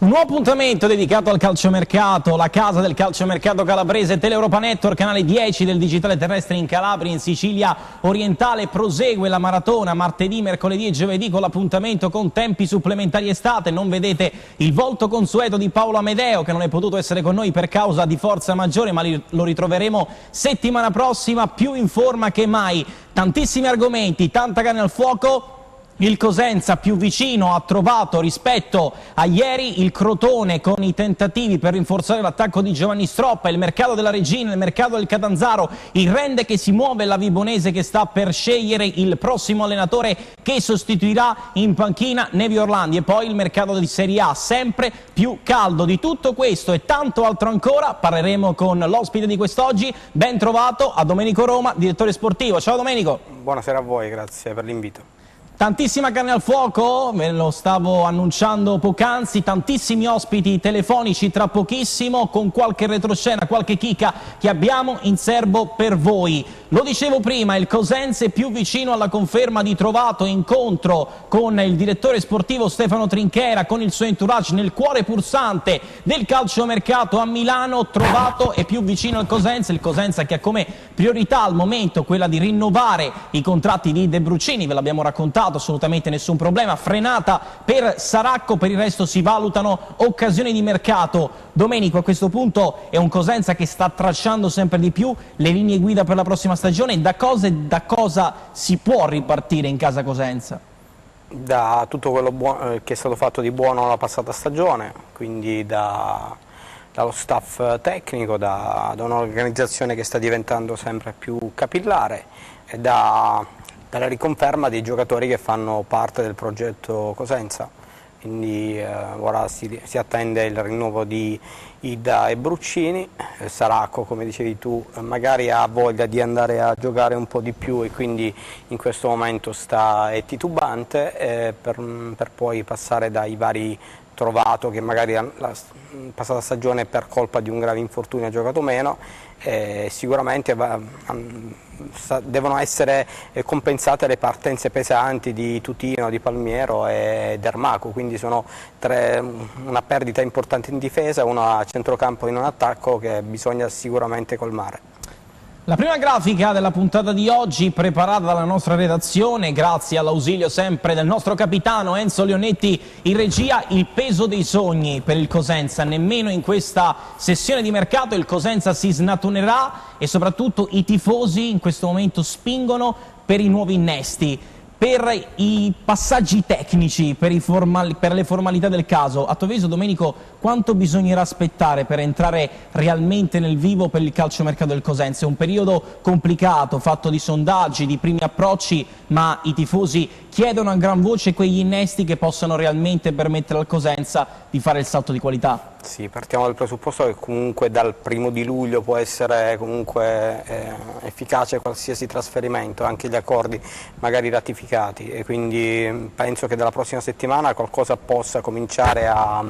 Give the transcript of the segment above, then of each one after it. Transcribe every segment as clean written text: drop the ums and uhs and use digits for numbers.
Un nuovo appuntamento dedicato al calciomercato, la casa del calciomercato calabrese, Teleuropa Network, canale 10 del digitale terrestre in Calabria, in Sicilia orientale. Prosegue la maratona martedì, mercoledì e giovedì con l'appuntamento con tempi supplementari estate. Non vedete il volto consueto di Paolo Amedeo, che non è potuto essere con noi per causa di forza maggiore, ma lo ritroveremo settimana prossima più in forma che mai. Tantissimi argomenti, tanta carne al fuoco. Il Cosenza più vicino ha trovato rispetto a ieri, il Crotone con i tentativi per rinforzare l'attacco di Giovanni Stroppa, il mercato della Regina, il mercato del Catanzaro, il Rende che si muove, la Vibonese che sta per scegliere il prossimo allenatore che sostituirà in panchina Nevi Orlandi, e poi il mercato di Serie A sempre più caldo. Di tutto questo e tanto altro ancora parleremo con l'ospite di quest'oggi. Ben trovato a Domenico Roma, direttore sportivo. Ciao Domenico. Buonasera a voi, grazie per l'invito. Tantissima carne al fuoco, ve lo stavo annunciando poc'anzi, tantissimi ospiti telefonici tra pochissimo, con qualche retroscena, qualche chicca che abbiamo in serbo per voi. Lo dicevo prima, il Cosenza è più vicino alla conferma di trovato, incontro con il direttore sportivo Stefano Trinchera, con il suo entourage nel cuore pulsante del calciomercato a Milano. Trovato è più vicino al Cosenza, il Cosenza che ha come priorità al momento quella di rinnovare i contratti di De Brucini, ve l'abbiamo raccontato, assolutamente nessun problema, frenata per Saracco, per il resto si valutano occasioni di mercato. Domenico, a questo punto è un Cosenza che sta tracciando sempre di più le linee guida per la prossima stagione. Da cosa si può ripartire in casa Cosenza? Da tutto quello che è stato fatto di buono la passata stagione, quindi dallo staff tecnico, da un'organizzazione che sta diventando sempre più capillare e dalla riconferma dei giocatori che fanno parte del progetto Cosenza. Quindi ora si attende il rinnovo di Ida e Bruccini. Saracco, come dicevi tu, magari ha voglia di andare a giocare un po' di più e quindi in questo momento è titubante per poi passare dai vari Trovato, che magari la passata stagione per colpa di un grave infortunio ha giocato meno. Sicuramente devono essere compensate le partenze pesanti di Tutino, di Palmiero e Dermaco, quindi sono una perdita importante in difesa, una a centrocampo in un attacco che bisogna sicuramente colmare. La prima grafica della puntata di oggi, preparata dalla nostra redazione, grazie all'ausilio sempre del nostro capitano Enzo Leonetti in regia. Il peso dei sogni per il Cosenza, nemmeno in questa sessione di mercato il Cosenza si snatunerà, e soprattutto i tifosi in questo momento spingono per i nuovi innesti, per i passaggi tecnici, per le formalità del caso. A tuo avviso, Domenico, quanto bisognerà aspettare per entrare realmente nel vivo per il calciomercato del Cosenza? È un periodo complicato, fatto di sondaggi, di primi approcci, ma i tifosi chiedono a gran voce quegli innesti che possano realmente permettere al Cosenza di fare il salto di qualità. Sì, partiamo dal presupposto che comunque dal 1° luglio può essere comunque efficace qualsiasi trasferimento, anche gli accordi magari ratificati, e quindi penso che dalla prossima settimana qualcosa possa cominciare a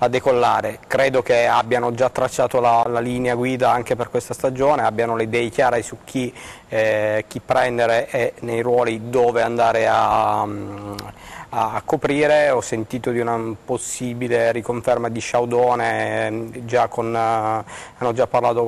decollare. Credo che abbiano già tracciato la linea guida anche per questa stagione, abbiano le idee chiare su chi prendere e nei ruoli dove andare a coprire. Ho sentito di una possibile riconferma di Sciaudone, hanno già parlato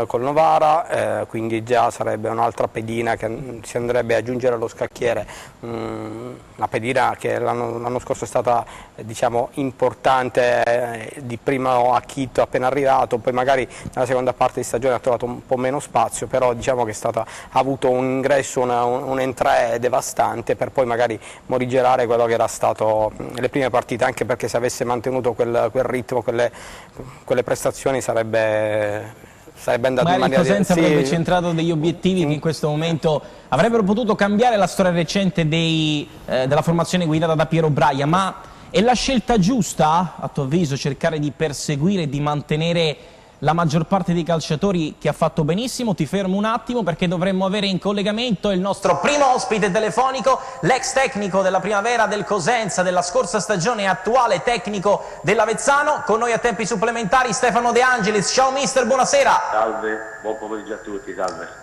col Novara, quindi già sarebbe un'altra pedina che si andrebbe ad aggiungere allo scacchiere, una pedina che l'anno scorso è stata diciamo importante, di primo acchito appena arrivato, poi magari nella seconda parte di stagione ha trovato un po' meno spazio, però diciamo che ha avuto un ingresso, un entrée devastante, per poi magari morigerare quello che era stato le prime partite, anche perché se avesse mantenuto quel ritmo, quelle prestazioni sarebbe andato magari in maniera il Cosenza avrebbe centrato degli obiettivi che in questo momento avrebbero potuto cambiare la storia recente della formazione guidata da Piero Braia. Ma è la scelta giusta, a tuo avviso, cercare di perseguire e di mantenere la maggior parte dei calciatori che ha fatto benissimo? Ti fermo un attimo perché dovremmo avere in collegamento il nostro primo ospite telefonico, l'ex tecnico della primavera del Cosenza della scorsa stagione e attuale tecnico dell'Avezzano. Con noi a tempi supplementari Stefano De Angelis. Ciao mister, buonasera. Salve, buon pomeriggio a tutti, salve.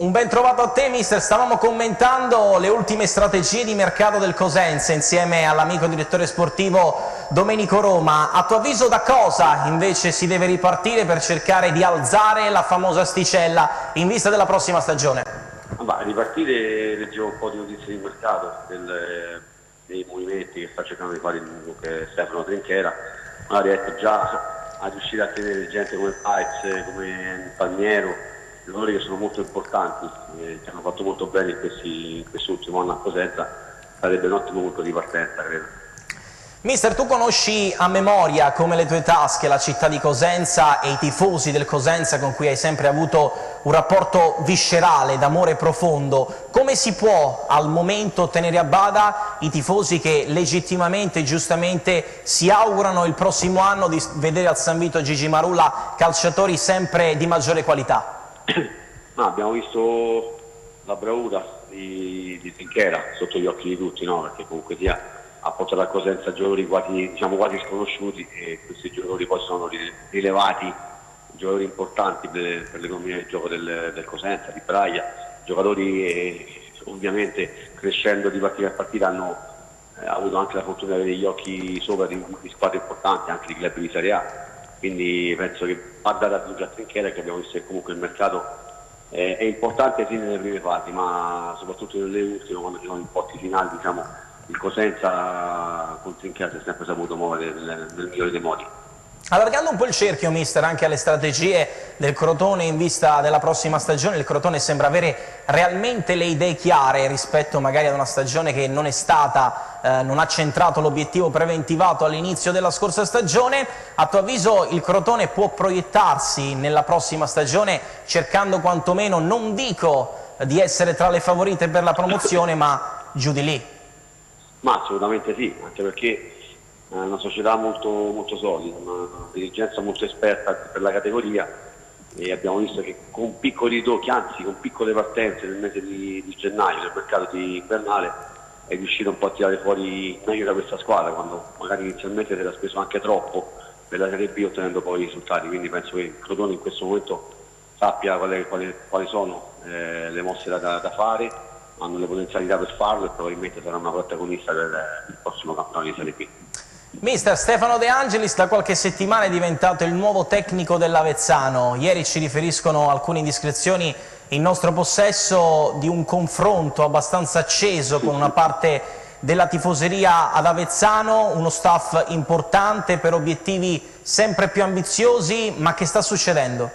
Un ben trovato a te mister, stavamo commentando le ultime strategie di mercato del Cosenza insieme all'amico direttore sportivo Domenico Roma, a tuo avviso da cosa invece si deve ripartire per cercare di alzare la famosa asticella in vista della prossima stagione? Ripartire, leggevo un po' di notizie di mercato dei movimenti che sta cercando di fare Stefano Trinchera, magari ecco, già a riuscire a tenere gente come Paez, come Palmiero, giocatori che sono molto importanti, che hanno fatto molto bene in quest'ultimo anno a Cosenza, sarebbe un ottimo punto di partenza, credo. Mister, tu conosci a memoria come le tue tasche la città di Cosenza e i tifosi del Cosenza con cui hai sempre avuto un rapporto viscerale, d'amore profondo. Come si può al momento tenere a bada i tifosi che legittimamente e giustamente si augurano il prossimo anno di vedere al San Vito Gigi Marulla calciatori sempre di maggiore qualità? Abbiamo visto la bravura di Trinchera sotto gli occhi di tutti, no? Perché comunque ha portato a Cosenza giocatori quasi sconosciuti, e questi giocatori poi sono rilevati giocatori importanti per l'economia del gioco del Cosenza, di Braia, giocatori ovviamente crescendo di partita a partita hanno avuto anche la fortuna di avere gli occhi sopra di squadre importanti, anche di club di Serie A, quindi penso che va data a Trinchera, che abbiamo visto che comunque il mercato è importante sì nelle prime fasi, ma soprattutto nelle ultime, quando ci sono i posti finali, diciamo, il Cosenza con Trinchera si è sempre saputo muovere nel migliore dei modi. Allargando un po' il cerchio, mister, anche alle strategie del Crotone in vista della prossima stagione, il Crotone sembra avere realmente le idee chiare rispetto magari ad una stagione che non è stata, non ha centrato l'obiettivo preventivato all'inizio della scorsa stagione. A tuo avviso il Crotone può proiettarsi nella prossima stagione cercando quantomeno, non dico di essere tra le favorite per la promozione, ma giù di lì? Ma assolutamente sì, anche perché è una società molto solida, una dirigenza molto esperta per la categoria, e abbiamo visto che con piccoli tocchi, anzi con piccole partenze nel mese di gennaio, nel mercato invernale, è riuscito un po' a tirare fuori meglio da questa squadra, quando magari inizialmente si era speso anche troppo per la Serie B, ottenendo poi i risultati. Quindi penso che il Crotone in questo momento sappia quali sono le mosse da fare, hanno le potenzialità per farlo, e probabilmente sarà una protagonista per il prossimo campionato di Serie B. Mister, Stefano De Angelis da qualche settimana è diventato il nuovo tecnico dell'Avezzano. Ieri ci riferiscono alcune indiscrezioni in nostro possesso di un confronto abbastanza acceso con una parte della tifoseria ad Avezzano, uno staff importante per obiettivi sempre più ambiziosi, ma che sta succedendo?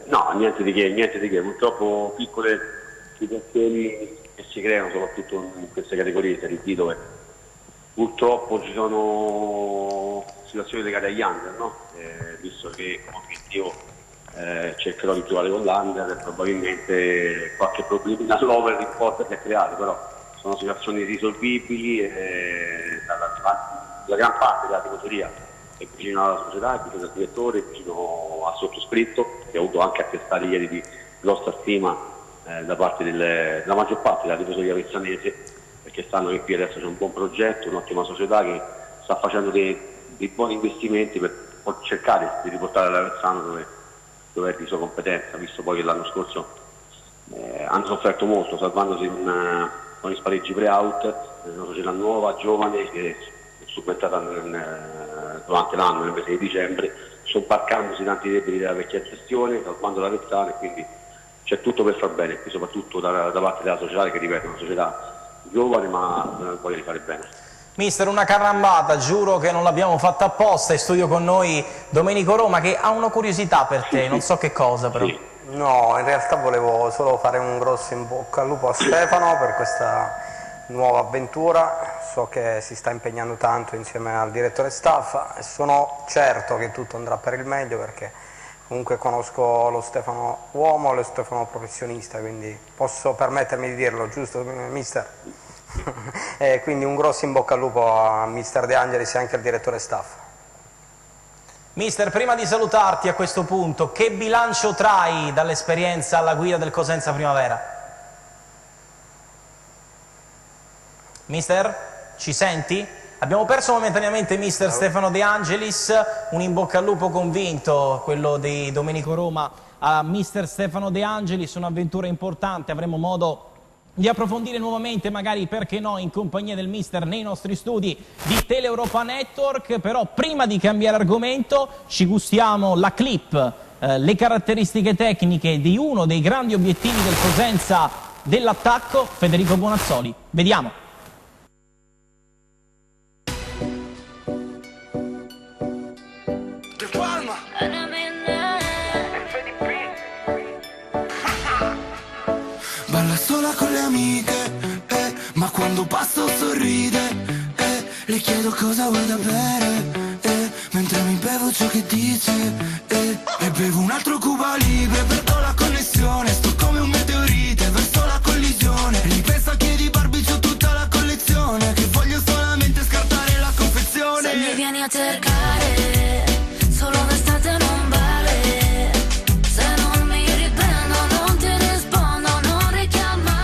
No, niente di che, purtroppo piccole situazioni che si creano soprattutto in queste categorie di Serie B, dove purtroppo ci sono situazioni legate agli under, no? Visto che come obiettivo cercherò di giocare con l'under, e probabilmente qualche problema all'over report si è creato, però sono situazioni risolvibili, la gran parte della tifoseria è vicino alla società, è vicino al direttore, è vicino al sottoscritto, che ha avuto anche attestati ieri di grossa stima da parte della maggior parte della tifoseria avezzanese, perché sanno che qui adesso c'è un buon progetto, un'ottima società che sta facendo dei buoni investimenti per cercare di riportare l'Avezzano dove è di sua competenza, visto poi che l'anno scorso hanno sofferto molto, salvandosi con gli spareggi pre-out, una società nuova, giovane, che è subentrata durante l'anno, nel mese di dicembre, sobbarcandosi tanti debiti della vecchia gestione, salvando l'Avezzano, e quindi c'è tutto per far bene, qui soprattutto da parte della società, che ripeto è una società giovane ma voglia di fare bene. Mister, una carambata, giuro che non l'abbiamo fatta apposta. È in studio con noi Domenico Roma, che ha una curiosità per te, non so che cosa però. Sì. No, in realtà volevo solo fare un grosso in bocca al lupo a Stefano per questa nuova avventura. So che si sta impegnando tanto insieme al direttore staff e sono certo che tutto andrà per il meglio, perché comunque conosco lo Stefano uomo, lo Stefano professionista, quindi posso permettermi di dirlo, giusto mister? Quindi un grosso in bocca al lupo a mister De Angelis e anche al direttore staff. Mister, prima di salutarti a questo punto, che bilancio trai dall'esperienza alla guida del Cosenza Primavera? Mister, ci senti? Abbiamo perso momentaneamente mister Stefano De Angelis, un in bocca al lupo convinto, quello di Domenico Roma a mister Stefano De Angelis, un'avventura importante, avremo modo di approfondire nuovamente, magari perché no, in compagnia del mister nei nostri studi di Tele Europa Network. Però prima di cambiare argomento ci gustiamo la clip, le caratteristiche tecniche di uno dei grandi obiettivi del Cosenza dell'attacco, Federico Bonazzoli. Vediamo. Balla sola con le amiche, ma quando passo sorride, le chiedo cosa vuoi da bere, mentre mi bevo ciò che dice, e bevo un altro Cuba Libre, perdo la connessione, sto come un meteorite verso la collisione, ripensa che di Barbie c'ho tutta la collezione, che voglio solamente scartare la confezione. Se mi vieni a cercare, solo d'estate non vale, se non mi riprendo non ti rispondo, non richiamare.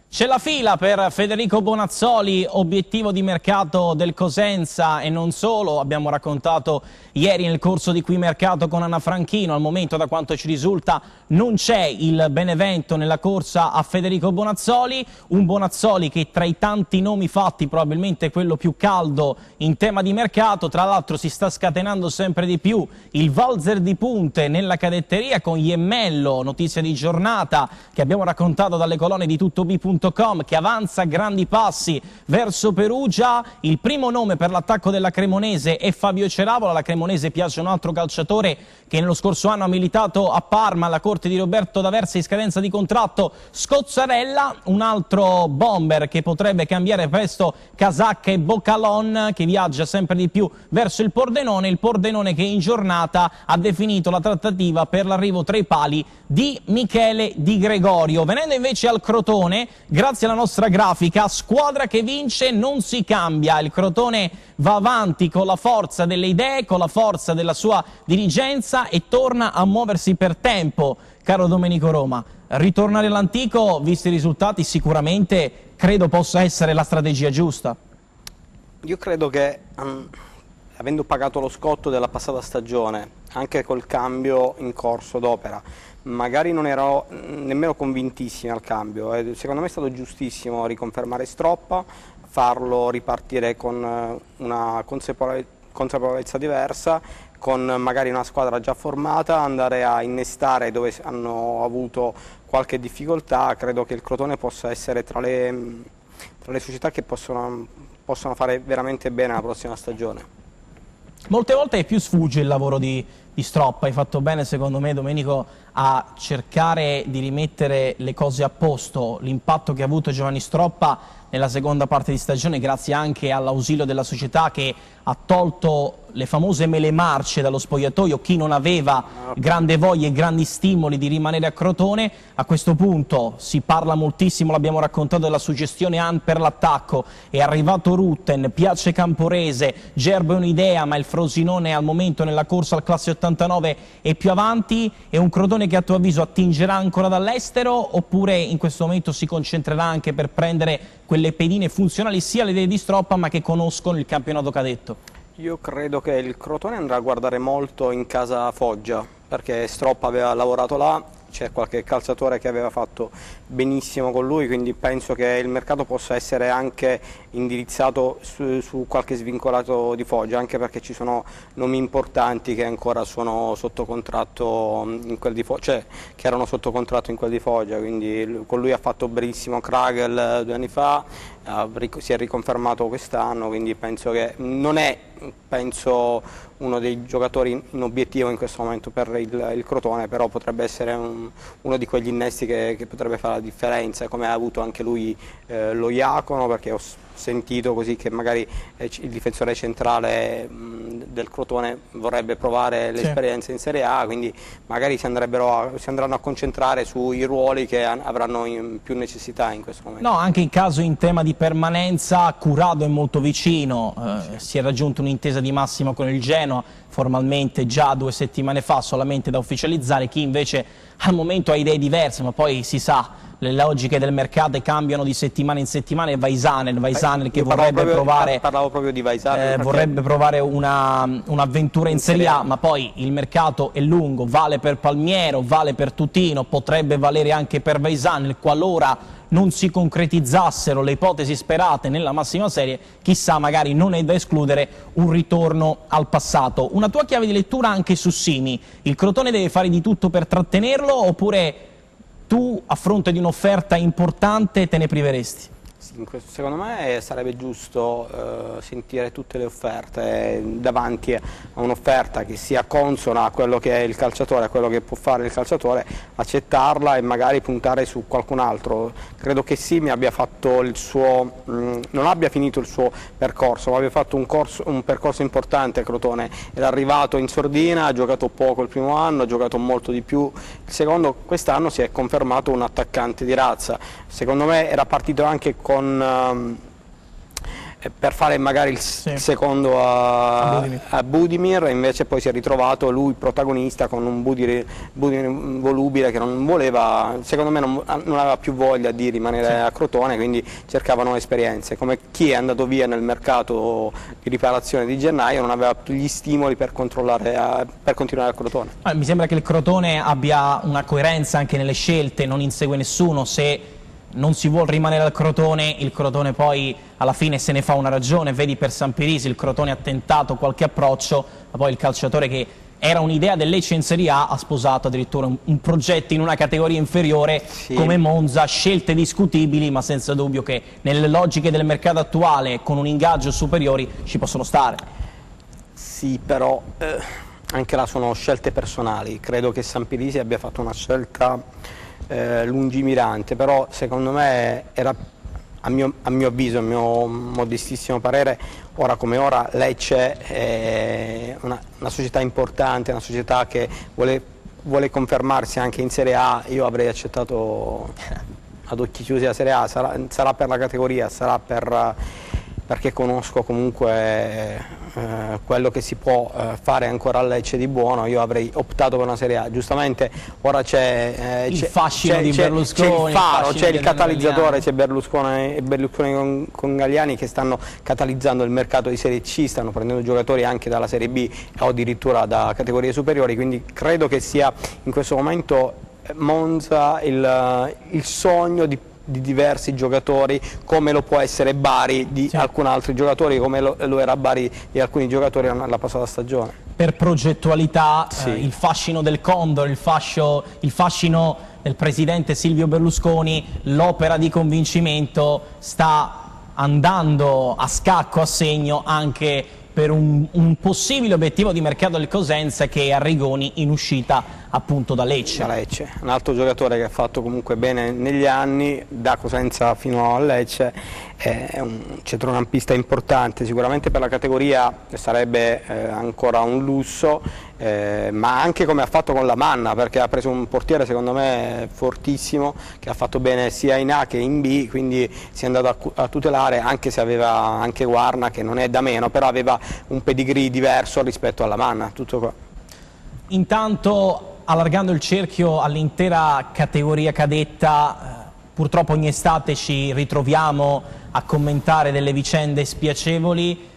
C'è la fila per Federico Bonazzoli, obiettivo di mercato del Cosenza e non solo. Abbiamo raccontato ieri nel corso di Qui Mercato con Anna Franchino, al momento da quanto ci risulta non c'è il Benevento nella corsa a Federico Bonazzoli, un Bonazzoli che tra i tanti nomi fatti probabilmente è quello più caldo in tema di mercato. Tra l'altro si sta scatenando sempre di più il valzer di punte nella cadetteria con Iemmello, notizia di giornata che abbiamo raccontato dalle colonne di tuttob.com, che avanza a grandi passi verso Perugia. Il primo nome per l'attacco della Cremonese è Fabio Ceravola. La Cremonese piace un altro calciatore che nello scorso anno ha militato a Parma alla corte di Roberto D'Aversa in scadenza di contratto, Scozzarella. Un altro bomber che potrebbe cambiare presto casacca e Bocalon, che viaggia sempre di più verso il Pordenone che in giornata ha definito la trattativa per l'arrivo tra i pali di Michele Di Gregorio. Venendo invece al Crotone, grazie alla nostra grafica, squadra che vince non si cambia. Il Crotone va avanti con la forza delle idee, con la forza della sua dirigenza e torna a muoversi per tempo. Caro Domenico Roma, ritornare all'antico, visti i risultati, sicuramente credo possa essere la strategia giusta. Io credo che, avendo pagato lo scotto della passata stagione, anche col cambio in corso d'opera, magari non ero nemmeno convintissimi al cambio, secondo me è stato giustissimo riconfermare Stroppa, farlo ripartire con una consapevolezza diversa, con magari una squadra già formata, andare a innestare dove hanno avuto qualche difficoltà. Credo che il Crotone possa essere tra le società che possono fare veramente bene la prossima stagione. Molte volte più sfugge il lavoro di Stroppa. Hai fatto bene, secondo me, Domenico, a cercare di rimettere le cose a posto. L'impatto che ha avuto Giovanni Stroppa nella seconda parte di stagione, grazie anche all'ausilio della società che ha tolto le famose mele marce dallo spogliatoio, chi non aveva grande voglia e grandi stimoli di rimanere a Crotone. A questo punto si parla moltissimo, l'abbiamo raccontato, della suggestione per l'attacco. È arrivato Rutten, piace Camporese, Gerbo è un'idea, ma il Frosinone è al momento nella corsa al classe 89 e più avanti. È un Crotone che a tuo avviso attingerà ancora dall'estero, oppure in questo momento si concentrerà anche per prendere quelle pedine funzionali sia alle idee di Stroppa ma che conoscono il campionato cadetto? Io credo che il Crotone andrà a guardare molto in casa Foggia, perché Stroppa aveva lavorato là, c'è qualche calciatore che aveva fatto benissimo con lui, quindi penso che il mercato possa essere anche indirizzato su qualche svincolato di Foggia, anche perché ci sono nomi importanti che ancora sono sotto contratto in quel di Foggia, cioè che erano sotto contratto in quel di Foggia, quindi con lui ha fatto benissimo Kragel 2 anni fa, si è riconfermato quest'anno, quindi penso che non è uno dei giocatori in obiettivo in questo momento per il Crotone, però potrebbe essere uno di quegli innesti che potrebbe fare la differenza, come ha avuto anche lui lo Iacono, perché ho sentito così che magari il difensore centrale del Crotone vorrebbe provare l'esperienza in Serie A, quindi magari si andranno a concentrare sui ruoli che avranno più necessità in questo momento. No, anche in caso in tema di permanenza, Curado è molto vicino, si è raggiunto un'intesa di massimo con il Genoa, formalmente già 2 settimane fa, solamente da ufficializzare. Chi invece al momento ha idee diverse, ma poi si sa, le logiche del mercato cambiano di settimana in settimana, e Vaisanen che vorrebbe provare, parlavo proprio di Vaisanen, vorrebbe provare un'avventura in Serie A, ma poi il mercato è lungo, vale per Palmiero, vale per Tutino, potrebbe valere anche per Vaisanen, qualora non si concretizzassero le ipotesi sperate nella massima serie, chissà, magari non è da escludere un ritorno al passato. Una tua chiave di lettura anche su Simi: il Crotone deve fare di tutto per trattenerlo, oppure tu, a fronte di un'offerta importante, te ne priveresti? Secondo me sarebbe giusto sentire tutte le offerte davanti a un'offerta che sia consona a quello che è il calciatore, a quello che può fare il calciatore, accettarla e magari puntare su qualcun altro. Credo che Simi abbia fatto il suo, non abbia finito il suo percorso, ma abbia fatto un percorso importante a Crotone. Era arrivato in sordina, ha giocato poco il primo anno, ha giocato molto di più il secondo, quest'anno si è confermato un attaccante di razza. Secondo me era partito anche con per fare magari il secondo a Budimir, invece poi si è ritrovato lui protagonista con un Budimir volubile che non voleva, secondo me non aveva più voglia di rimanere a Crotone, quindi cercavano esperienze, come chi è andato via nel mercato di riparazione di gennaio non aveva più gli stimoli per continuare a Crotone. Mi sembra che il Crotone abbia una coerenza anche nelle scelte, non insegue nessuno. Se non si vuol rimanere al Crotone, il Crotone poi alla fine se ne fa una ragione. Vedi per Sampirisi, il Crotone ha tentato qualche approccio, ma poi il calciatore, che era un'idea del Lecce in Serie A, ha sposato addirittura un progetto in una categoria inferiore come Monza. Scelte discutibili, ma senza dubbio che nelle logiche del mercato attuale, con un ingaggio superiori, ci possono stare. Sì, però anche là sono scelte personali. Credo che Sampirisi abbia fatto una scelta lungimirante, però secondo me era, a mio avviso, a mio modestissimo parere, ora come ora Lecce è una società importante, una società che vuole confermarsi anche in Serie A. Io avrei accettato ad occhi chiusi la Serie A, sarà per la categoria, sarà perché conosco comunque quello che si può fare ancora a Lecce di buono. Io avrei optato per una Serie A. Giustamente ora c'è il fascino di Berlusconi, c'è il faro, c'è il catalizzatore, Galliani. c'è Berlusconi con Galliani che stanno catalizzando il mercato di Serie C, stanno prendendo giocatori anche dalla Serie B o addirittura da categorie superiori, quindi credo che sia in questo momento Monza il sogno di diversi giocatori, come lo può essere Bari di alcuni altri giocatori, come lo era Bari di alcuni giocatori nella passata stagione. Per progettualità, il fascino del Condor, il fascino del presidente Silvio Berlusconi, l'opera di convincimento sta andando a scacco, a segno, anche per un possibile obiettivo di mercato del Cosenza, che è Arrigoni, in uscita appunto da Lecce. Un altro giocatore che ha fatto comunque bene negli anni, da Cosenza fino a Lecce, è un centrocampista importante, sicuramente per la categoria sarebbe ancora un lusso, ma anche come ha fatto con la Manna, perché ha preso un portiere secondo me fortissimo, che ha fatto bene sia in A che in B, quindi si è andato a tutelare, anche se aveva anche Guarna, che non è da meno, però aveva un pedigree diverso rispetto alla Manna. Tutto qua. Intanto, allargando il cerchio all'intera categoria cadetta, purtroppo ogni estate ci ritroviamo a commentare delle vicende spiacevoli.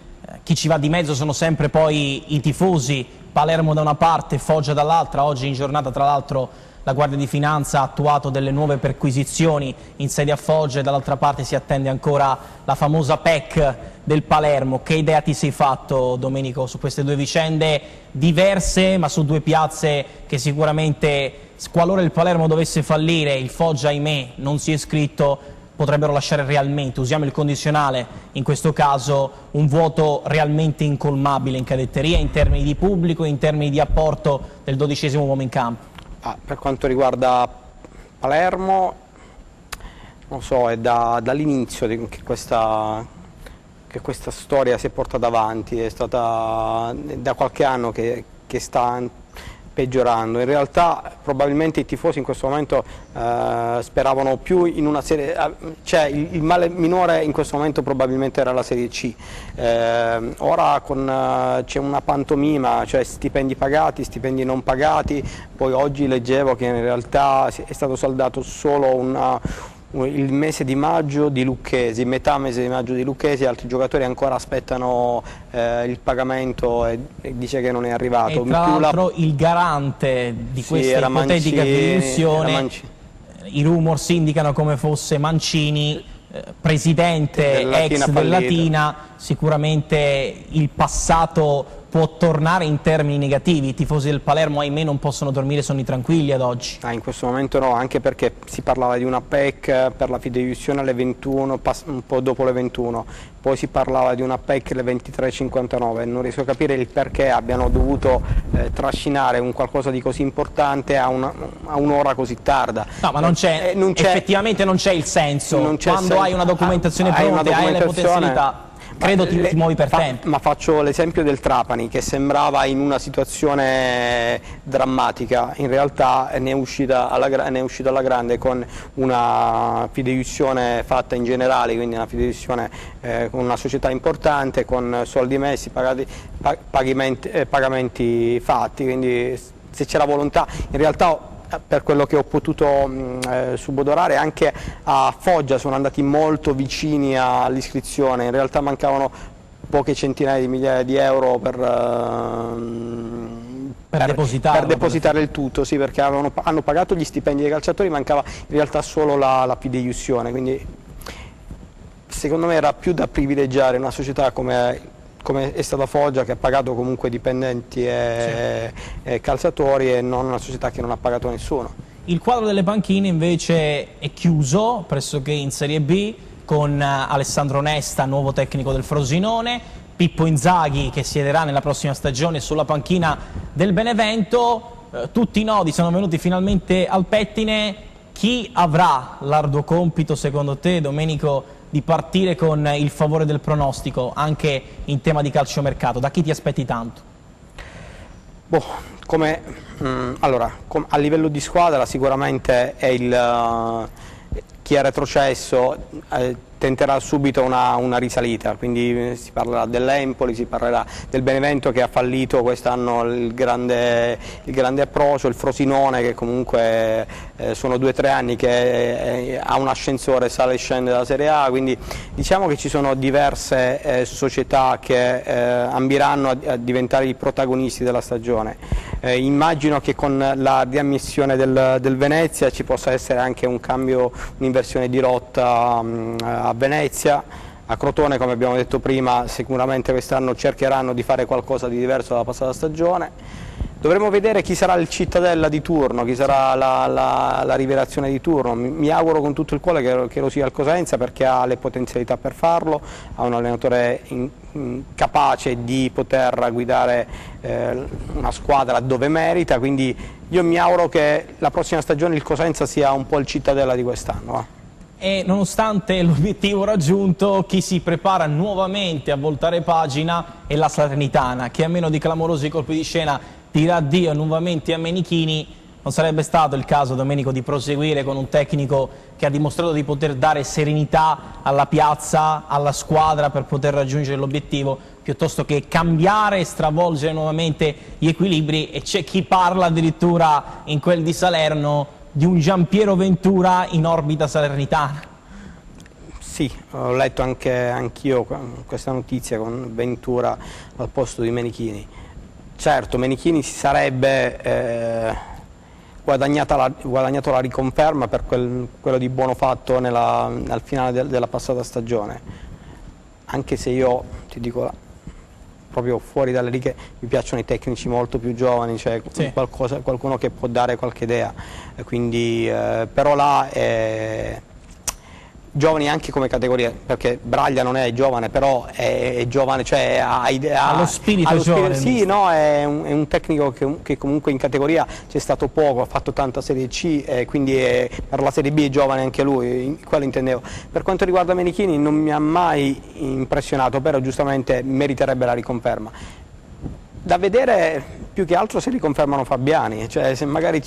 Chi ci va di mezzo sono sempre poi i tifosi, Palermo da una parte, Foggia dall'altra. Oggi in giornata, tra l'altro, la Guardia di Finanza ha attuato delle nuove perquisizioni in sede a Foggia, e dall'altra parte si attende ancora la famosa PEC del Palermo. Che idea ti sei fatto, Domenico, su queste due vicende diverse, ma su due piazze che sicuramente, qualora il Palermo dovesse fallire, il Foggia, ahimè, non si è iscritto, potrebbero lasciare realmente, usiamo il condizionale in questo caso, un vuoto realmente incolmabile in cadetteria, in termini di pubblico, in termini di apporto del 12° uomo in campo? Per quanto riguarda Palermo, non so, è dall'inizio che questa storia si è portata avanti, è stata da qualche anno che sta peggiorando. In realtà probabilmente i tifosi in questo momento speravano più in una serie, cioè il male minore in questo momento probabilmente era la Serie C. Ora c'è una pantomima, cioè stipendi pagati, stipendi non pagati, poi oggi leggevo che in realtà è stato saldato solo il mese di maggio di Lucchesi, metà mese di maggio di Lucchesi, altri giocatori ancora aspettano il pagamento e dice che non è arrivato. E tra l'altro il garante di questa ipotetica fideiussione, i rumors indicano come fosse Mancini, presidente ex del Latina. Sicuramente il passato può tornare in termini negativi, i tifosi del Palermo ahimè non possono dormire sonni tranquilli ad oggi. In questo momento no, anche perché si parlava di una PEC per la fideiussione alle 21, un po' dopo le 21, poi si parlava di una PEC alle 23:59, non riesco a capire il perché abbiano dovuto trascinare un qualcosa di così importante a un'ora così tarda. No, ma effettivamente non c'è il senso, quando hai una documentazione pronta e hai le potenzialità. Credo ti muovi per tempo. Ma faccio l'esempio del Trapani, che sembrava in una situazione drammatica, in realtà ne è uscito alla grande con una fideiussione fatta in generale, quindi una fideiussione con una società importante, con soldi messi, pagamenti fatti, quindi se c'era volontà, in realtà per quello che ho potuto subodorare anche a Foggia sono andati molto vicini all'iscrizione, in realtà mancavano poche centinaia di migliaia di euro per depositare il tutto, sì, perché hanno pagato gli stipendi dei calciatori, mancava in realtà solo la fideiussione, quindi secondo me era più da privilegiare una società come è stata Foggia, che ha pagato comunque dipendenti e calciatori, e non una società che non ha pagato nessuno. Il quadro delle panchine invece è chiuso pressoché in Serie B, con Alessandro Nesta, nuovo tecnico del Frosinone, Pippo Inzaghi che siederà nella prossima stagione sulla panchina del Benevento. Tutti i nodi sono venuti finalmente al pettine. Chi avrà l'arduo compito secondo te, Domenico, di partire con il favore del pronostico anche in tema di calciomercato? Da chi ti aspetti tanto? Allora, a livello di squadra sicuramente è chi è retrocesso tenterà subito una risalita, quindi si parlerà dell'Empoli, si parlerà del Benevento che ha fallito quest'anno il grande approccio, il Frosinone che comunque sono 2 o 3 anni che ha un ascensore, sale e scende dalla Serie A, quindi diciamo che ci sono diverse società che ambiranno a diventare i protagonisti della stagione. Immagino che con la riammissione del Venezia ci possa essere anche un cambio, un'inversione di rotta a Venezia. A Crotone, come abbiamo detto prima, sicuramente quest'anno cercheranno di fare qualcosa di diverso dalla passata stagione. Dovremo vedere chi sarà il Cittadella di turno, chi sarà la rivelazione di turno. Mi auguro con tutto il cuore che lo sia il Cosenza, perché ha le potenzialità per farlo, ha un allenatore capace di poter guidare una squadra dove merita, quindi io mi auguro che la prossima stagione il Cosenza sia un po' il Cittadella di quest'anno. E nonostante l'obiettivo raggiunto, chi si prepara nuovamente a voltare pagina è la Salernitana, che a meno di clamorosi colpi di scena dirà addio nuovamente a Menichini. Non sarebbe stato il caso, Domenico, di proseguire con un tecnico che ha dimostrato di poter dare serenità alla piazza, alla squadra, per poter raggiungere l'obiettivo, piuttosto che cambiare e stravolgere nuovamente gli equilibri? E c'è chi parla addirittura in quel di Salerno di un Giampiero Ventura in orbita salernitana. Sì, ho letto anch'io questa notizia con Ventura al posto di Menichini. Certo, Menichini si sarebbe guadagnato la riconferma per quello di buono fatto al finale della passata stagione, anche se io ti dico proprio fuori dalle righe mi piacciono i tecnici molto più giovani, cioè sì, qualcuno che può dare qualche idea, quindi però là giovani anche come categoria, perché Braglia non è giovane, però è giovane, cioè ha lo spirito giovane. Sì, no, è un tecnico che comunque in categoria c'è stato poco, ha fatto tanta Serie C, quindi per la Serie B è giovane anche lui, quello intendevo. Per quanto riguarda Menichini non mi ha mai impressionato, però giustamente meriterebbe la riconferma. da vedere più che altro se riconfermano Fabiani, cioè se magari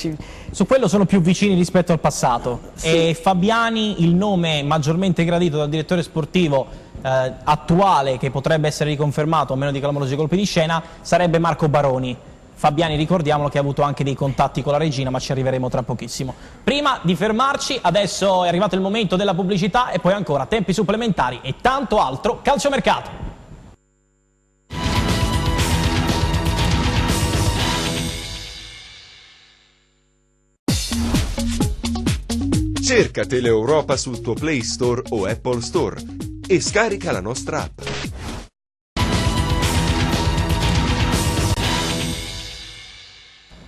Su quello sono più vicini rispetto al passato. Sì. E Fabiani, il nome maggiormente gradito dal direttore sportivo attuale, che potrebbe essere riconfermato a meno di clamorosi colpi di scena, sarebbe Marco Baroni. Fabiani, ricordiamolo, che ha avuto anche dei contatti con la regina, ma ci arriveremo tra pochissimo. Prima di fermarci, adesso è arrivato il momento della pubblicità e poi ancora tempi supplementari e tanto altro. Calciomercato. Cerca Teleeuropa sul tuo Play Store o Apple Store e scarica la nostra app.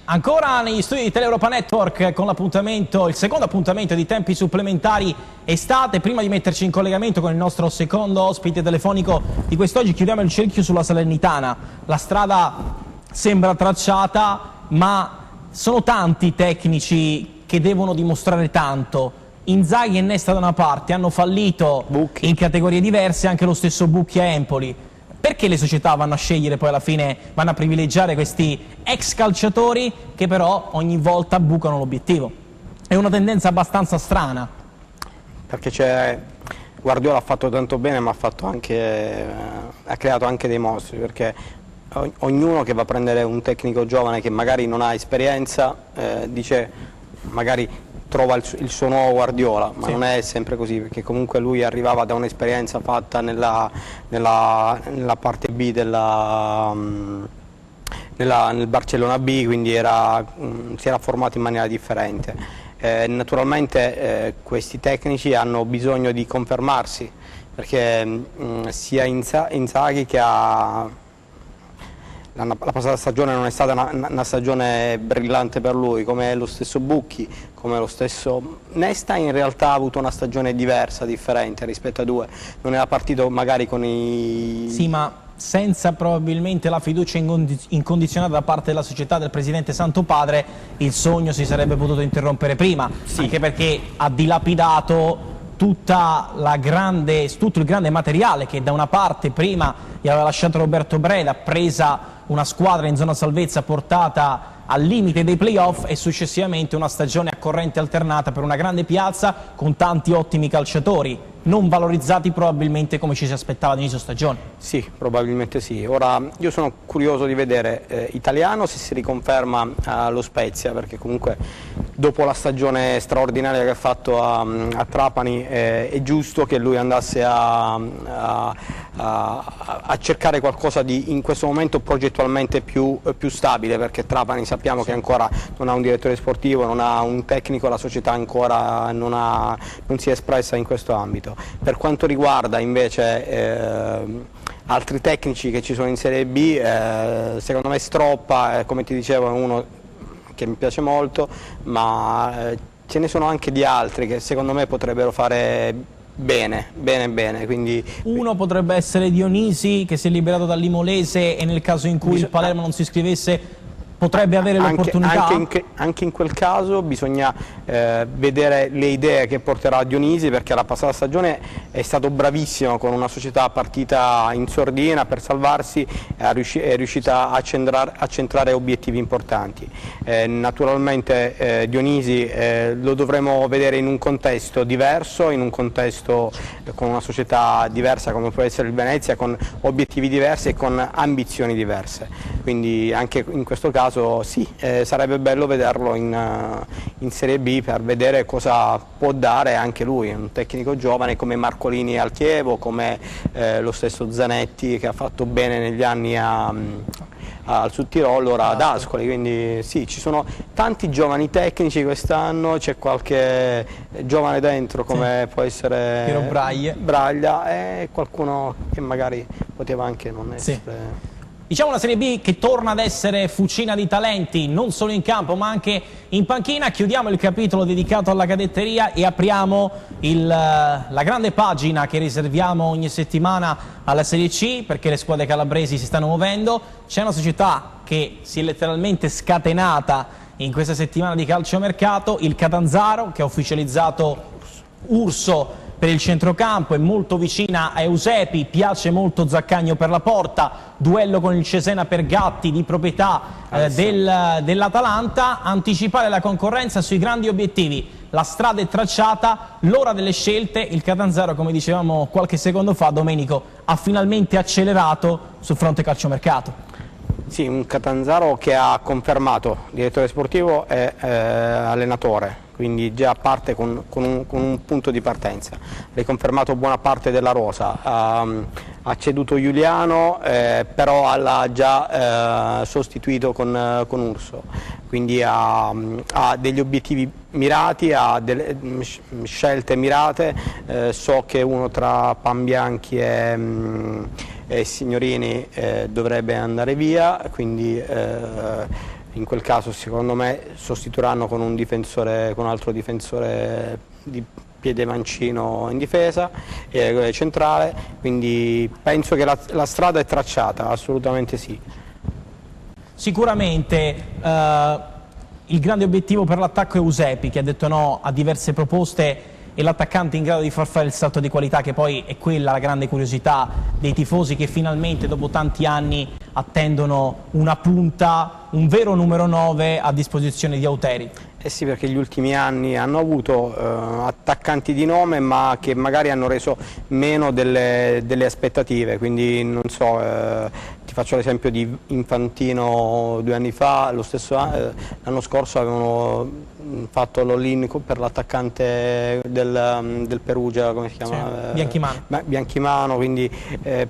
Ancora negli studi di Teleeuropa Network con l'appuntamento, il secondo appuntamento di tempi supplementari estate. Prima di metterci in collegamento con il nostro secondo ospite telefonico di quest'oggi, chiudiamo il cerchio sulla Salernitana. La strada sembra tracciata, ma sono tanti i tecnici che devono dimostrare tanto. Inzaghi e Nesta da una parte hanno fallito Bucchi in categorie diverse, anche lo stesso Bucchi a Empoli. Perché le società vanno a scegliere poi alla fine, vanno a privilegiare questi ex calciatori che però ogni volta bucano l'obiettivo? È una tendenza abbastanza strana. Perché Guardiola ha fatto tanto bene, ma ha creato anche dei mostri, perché ognuno che va a prendere un tecnico giovane che magari non ha esperienza dice magari trova il suo nuovo Guardiola, ma non è sempre così, perché comunque lui arrivava da un'esperienza fatta nella parte B nel Barcellona B, quindi si era formato in maniera differente. Naturalmente questi tecnici hanno bisogno di confermarsi, perché sia Inzaghi che la passata stagione non è stata una stagione brillante per lui, come lo stesso Bucchi, come lo stesso Nesta. In realtà ha avuto una stagione diversa, differente rispetto ai due, non era partito magari con i... Sì, ma senza probabilmente la fiducia incondizionata da parte della società del presidente Santo Padre, il sogno si sarebbe potuto interrompere prima, anche perché ha dilapidato tutto il grande materiale che da una parte prima gli aveva lasciato Roberto Breda, presa una squadra in zona salvezza portata al limite dei playoff, e successivamente una stagione a corrente alternata per una grande piazza con tanti ottimi calciatori, non valorizzati probabilmente come ci si aspettava all'inizio stagione. Sì, probabilmente sì. Ora io sono curioso di vedere Italiano se si riconferma allo Spezia, perché comunque dopo la stagione straordinaria che ha fatto a Trapani è giusto che lui andasse a cercare qualcosa di in questo momento progettualmente più stabile, perché Trapani sappiamo che ancora non ha un direttore sportivo, non ha un tecnico, la società ancora non si è espressa in questo ambito. Per quanto riguarda invece altri tecnici che ci sono in Serie B, secondo me Stroppa, come ti dicevo, è uno che mi piace molto, ma ce ne sono anche di altri che secondo me potrebbero fare bene, quindi... Uno potrebbe essere Dionisi, che si è liberato dall'Imolese e nel caso in cui il Palermo non si iscrivesse potrebbe avere l'opportunità? Anche in quel caso bisogna vedere le idee che porterà Dionisi, perché la passata stagione è stato bravissimo con una società partita in sordina per salvarsi, è riuscita a centrare obiettivi importanti. Naturalmente Dionisi lo dovremo vedere in un contesto diverso, in un contesto con una società diversa come può essere il Venezia, con obiettivi diversi e con ambizioni diverse, quindi anche in questo caso sì, sarebbe bello vederlo in Serie B per vedere cosa può dare anche lui, un tecnico giovane come Marcolini al Chievo, come lo stesso Zanetti che ha fatto bene negli anni al Sud Tirolo, ora ad Ascoli, quindi sì, ci sono tanti giovani tecnici quest'anno, c'è qualche giovane dentro come può essere Piero Braglia e qualcuno che magari poteva anche non essere... Diciamo una Serie B che torna ad essere fucina di talenti, non solo in campo ma anche in panchina. Chiudiamo il capitolo dedicato alla cadetteria e apriamo la grande pagina che riserviamo ogni settimana alla Serie C, perché le squadre calabresi si stanno muovendo. C'è una società che si è letteralmente scatenata in questa settimana di calciomercato, il Catanzaro, che ha ufficializzato Urso per il centrocampo, è molto vicina a Eusepi, piace molto Zaccagno per la porta, duello con il Cesena per Gatti di proprietà dell'Atalanta, anticipare la concorrenza sui grandi obiettivi, la strada è tracciata, l'ora delle scelte, il Catanzaro, come dicevamo qualche secondo fa, Domenico, ha finalmente accelerato sul fronte calciomercato. Sì, un Catanzaro che ha confermato direttore sportivo e allenatore, quindi già parte con un punto di partenza. Riconfermato buona parte della rosa, ha ceduto Giuliano, però l'ha già sostituito con Urso, quindi ha degli obiettivi mirati, ha delle scelte mirate. So che uno tra Panbianchi e Signorini dovrebbe andare via, quindi in quel caso secondo me sostituiranno con un altro difensore di piede mancino in difesa centrale, quindi penso che la strada è tracciata, assolutamente sì. Sicuramente il grande obiettivo per l'attacco è Eusepi, che ha detto no a diverse proposte, e l'attaccante in grado di far fare il salto di qualità, che poi è quella la grande curiosità dei tifosi che finalmente dopo tanti anni attendono una punta, un vero numero 9 a disposizione di Auteri. Eh sì, perché gli ultimi anni hanno avuto attaccanti di nome ma che magari hanno reso meno delle aspettative, quindi non so, ti faccio l'esempio di Infantino 2 anni fa, l'anno scorso avevano fatto l'all-in per l'attaccante del Perugia, come si chiama? Sì, Bianchimano, quindi,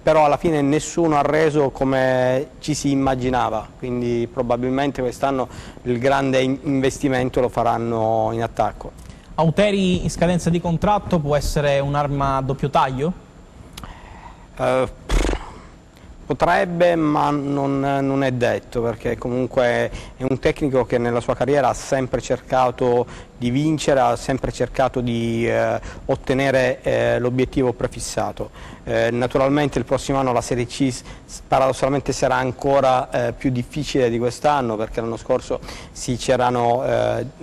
però alla fine nessuno ha reso come ci si immaginava, quindi probabilmente quest'anno il grande investimento lo faranno in attacco. Auteri in scadenza di contratto può essere un'arma a doppio taglio? Potrebbe, ma non è detto, perché comunque è un tecnico che nella sua carriera ha sempre cercato di vincere, ha sempre cercato di ottenere l'obiettivo prefissato. Naturalmente il prossimo anno la Serie C paradossalmente sarà ancora più difficile di quest'anno, perché l'anno scorso sì, c'erano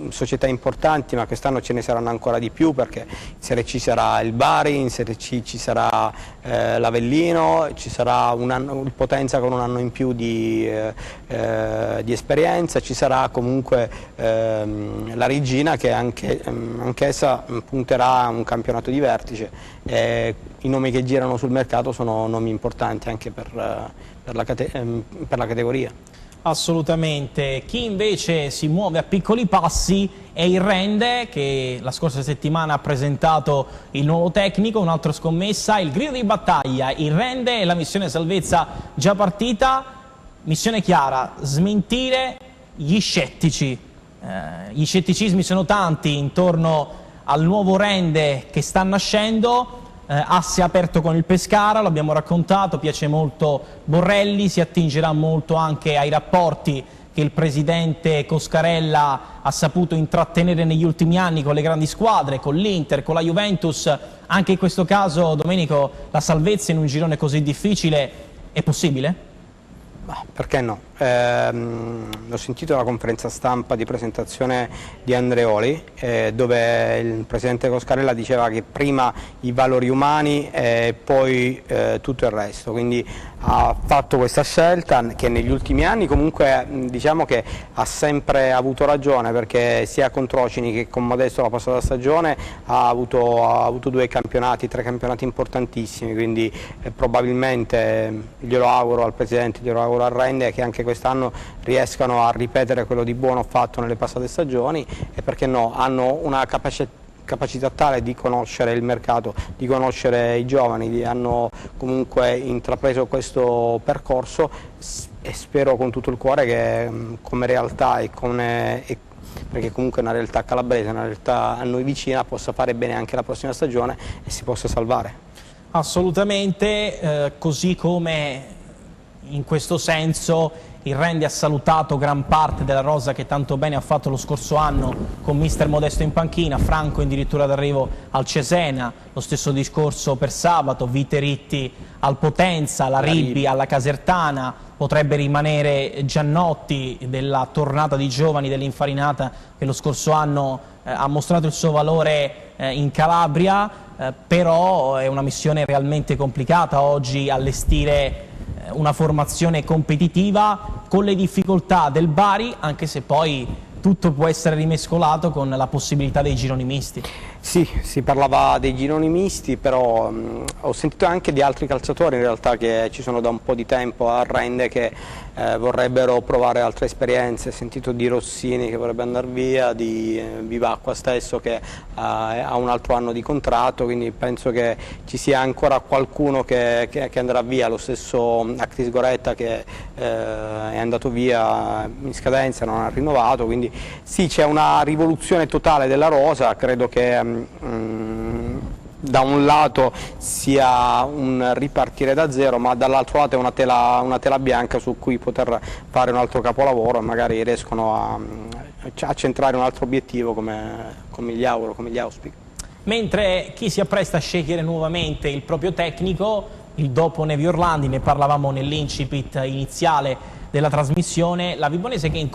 società importanti, ma quest'anno ce ne saranno ancora di più, perché in Serie C sarà il Bari, in Serie C ci sarà l'Avellino, ci sarà il Potenza con un anno in più di esperienza, ci sarà comunque la Regina, che anch'essa punterà a un campionato di vertice. I nomi che girano sul mercato sono nomi importanti anche per la categoria. Assolutamente. Chi invece si muove a piccoli passi è il Rende, che la scorsa settimana ha presentato il nuovo tecnico, un'altra scommessa, il grido di battaglia, il Rende e la missione salvezza già partita, missione chiara, smentire gli scettici. Gli scetticismi sono tanti intorno al nuovo Rende che sta nascendo, asse aperto con il Pescara, l'abbiamo raccontato, piace molto Borrelli, si attingerà molto anche ai rapporti che il presidente Coscarella ha saputo intrattenere negli ultimi anni con le grandi squadre, con l'Inter, con la Juventus. Anche in questo caso, Domenico, la salvezza in un girone così difficile è possibile? Perché no? Ho sentito la conferenza stampa di presentazione di Andreoli, dove il presidente Coscarella diceva che prima i valori umani e poi tutto il resto, quindi ha fatto questa scelta che negli ultimi anni comunque diciamo che ha sempre avuto ragione, perché sia con Trocini che con Modesto la passata stagione ha avuto 3 campionati importantissimi, quindi probabilmente glielo auguro al presidente, glielo auguro al Rende, che anche quest'anno riescano a ripetere quello di buono fatto nelle passate stagioni, e perché no, hanno una capacità tale di conoscere il mercato, di conoscere i giovani, hanno comunque intrapreso questo percorso, e spero con tutto il cuore che come realtà perché comunque è una realtà calabrese, una realtà a noi vicina, possa fare bene anche la prossima stagione e si possa salvare. Assolutamente, così come in questo senso il Rende ha salutato gran parte della rosa che tanto bene ha fatto lo scorso anno, con mister Modesto in panchina, Franco addirittura d'arrivo al Cesena, lo stesso discorso per sabato, Viteritti al Potenza, la Ribbi alla Casertana, potrebbe rimanere Giannotti della tornata di giovani dell'Infarinata, che lo scorso anno ha mostrato il suo valore in Calabria. però è una missione realmente complicata oggi allestire una formazione competitiva con le difficoltà del Bari, anche se poi tutto può essere rimescolato con la possibilità dei gironi misti. Sì, si parlava dei gironi misti, però ho sentito anche di altri calciatori in realtà che ci sono da un po' di tempo a Rende che vorrebbero provare altre esperienze. Ho sentito di Rossini che vorrebbe andare via, di Vivacqua stesso che ha un altro anno di contratto, quindi penso che ci sia ancora qualcuno che andrà via, lo stesso Actis Goretta che è andato via in scadenza, non ha rinnovato, quindi sì, c'è una rivoluzione totale della rosa. Credo che da un lato sia un ripartire da zero, ma dall'altro lato è una tela bianca su cui poter fare un altro capolavoro e magari riescono a centrare un altro obiettivo come gli auguro, come gli auspico. Mentre chi si appresta a scegliere nuovamente il proprio tecnico, il dopo Nevi Orlandi, ne parlavamo nell'incipit iniziale della trasmissione, la Vibonese che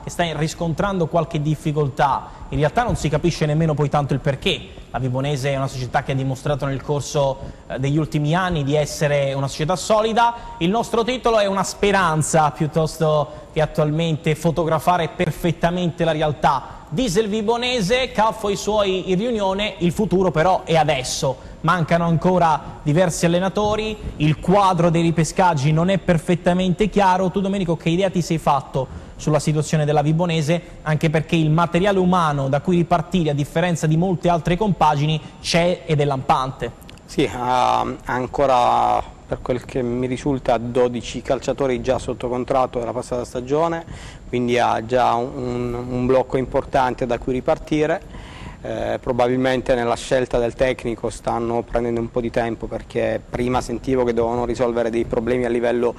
sta riscontrando qualche difficoltà, in realtà non si capisce nemmeno poi tanto il perché. La Vibonese è una società che ha dimostrato nel corso degli ultimi anni di essere una società solida. Il nostro titolo è una speranza piuttosto che attualmente fotografare perfettamente la realtà. Diesel Vibonese, Caffo i suoi in riunione, il futuro però è adesso. Mancano ancora diversi allenatori, il quadro dei ripescaggi non è perfettamente chiaro. Tu Domenico, che idea ti sei fatto sulla situazione della Vibonese, anche perché il materiale umano da cui ripartire, a differenza di molte altre compagini, c'è ed è lampante? Sì, ha ancora, per quel che mi risulta, 12 calciatori già sotto contratto della passata stagione, quindi ha già un blocco importante da cui ripartire. Probabilmente nella scelta del tecnico stanno prendendo un po' di tempo, perché prima sentivo che dovevano risolvere dei problemi a livello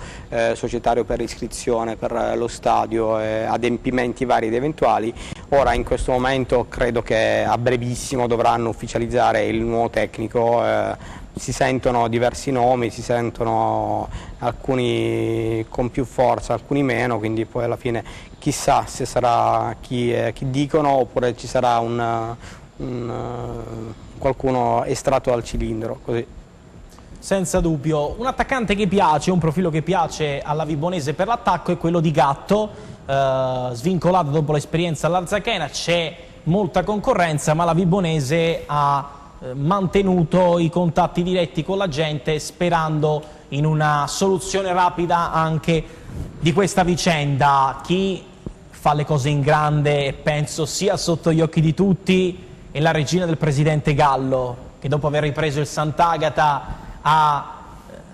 societario per iscrizione, per lo stadio, adempimenti vari ed eventuali. Ora in questo momento credo che a brevissimo dovranno ufficializzare il nuovo tecnico. Si sentono diversi nomi, si sentono alcuni con più forza, alcuni meno, quindi poi alla fine chissà se sarà chi dicono oppure ci sarà qualcuno estratto dal cilindro. Così. Senza dubbio. Un attaccante che piace, un profilo che piace alla Vibonese per l'attacco è quello di Gatto, svincolato dopo l'esperienza all'Arzachena. C'è molta concorrenza, ma la Vibonese ha mantenuto i contatti diretti con la gente, sperando in una soluzione rapida anche di questa vicenda. Chi fa le cose in grande, penso sia sotto gli occhi di tutti, è la regina del presidente Gallo, che dopo aver ripreso il Sant'Agata ha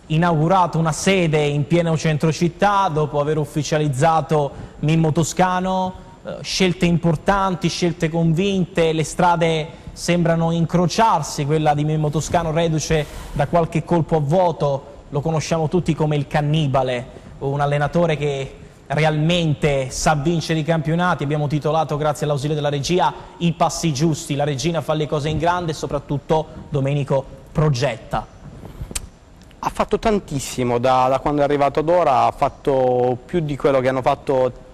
inaugurato una sede in pieno centro città, dopo aver ufficializzato Mimmo Toscano. Scelte importanti, scelte convinte, le strade sembrano incrociarsi, quella di Mimmo Toscano reduce da qualche colpo a vuoto, lo conosciamo tutti come il cannibale, un allenatore che realmente sa vincere i campionati. Abbiamo titolato, grazie all'ausilio della regia, I passi giusti. La regina fa le cose in grande e soprattutto Domenico progetta. Ha fatto tantissimo da quando è arrivato ad ora, ha fatto più di quello che hanno fatto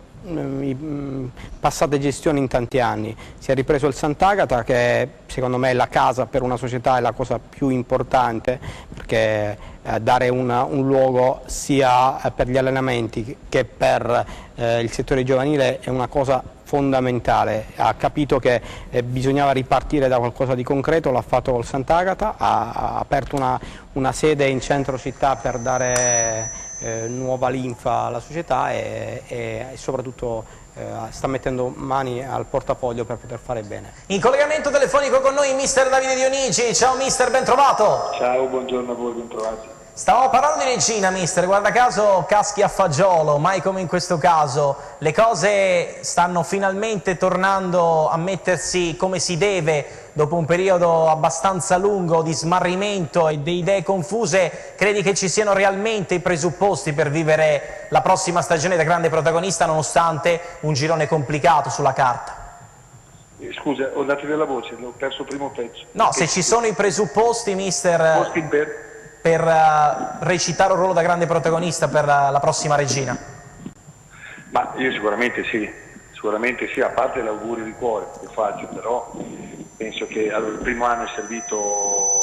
passate gestioni in tanti anni. Si è ripreso il Sant'Agata, che secondo me è la casa per una società, è la cosa più importante, perché dare un luogo sia per gli allenamenti che per il settore giovanile è una cosa fondamentale. Ha capito che bisognava ripartire da qualcosa di concreto, l'ha fatto col Sant'Agata, ha aperto una sede in centro città per dare nuova linfa alla società e soprattutto sta mettendo mani al portafoglio per poter fare bene. In collegamento telefonico con noi mister Davide Dionigi. Ciao mister, ben trovato. Ciao, buongiorno a voi, ben trovati. Stavamo parlando di regina, mister, guarda caso caschi a fagiolo, mai come in questo caso. Le cose stanno finalmente tornando a mettersi come si deve dopo un periodo abbastanza lungo di smarrimento e di idee confuse. Credi che ci siano realmente i presupposti per vivere la prossima stagione da grande protagonista, nonostante un girone complicato sulla carta? Scusa, ho dato della voce, ho perso il primo pezzo. No, se ci sono i presupposti, mister, per recitare un ruolo da grande protagonista per la prossima regina? Ma io sicuramente sì, a parte l'augurio di cuore che faccio, però penso che il primo anno è servito